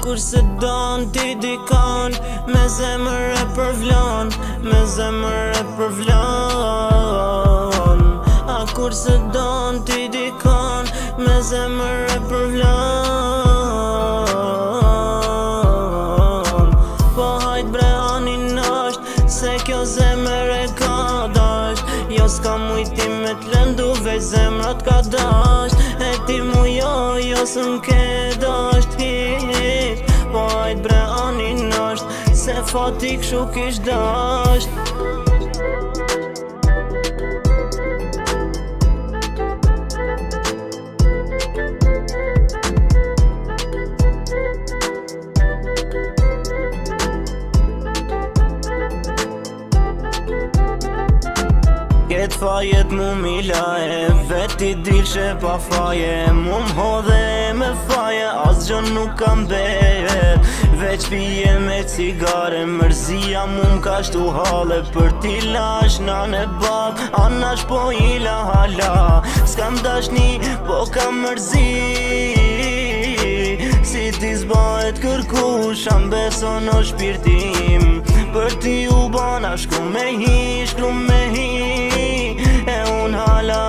kur se don ti dikon, me zemër e përvlon, me zemër e përvlon. A kur se don ti dikon, me zemër e përvlon. Po hajt bre ani nasht, se kjo zemër e ka dasht. Jo s'ka mujti me t'lëndu, veç zemrat ka dasht. E ti mu jo s'm'ke dasht hiq. Po hajt bre ani nasht, se fati kshu kish dasht. Këtë fajet mu milaje, veti dilshe pa faje. Mu m'hodhe me faje, asgjën nuk kam bet. Veç pije me cigare, mërzia mu m'ka shtu hale. Për t'i lash nane bab, anash po ila hala. S'kam dashni, po kam mërzi. Si ti zbahet kërkush, am beson o shpirtim. Për ti u bana shkru me hi, shkru me hi. E unë hala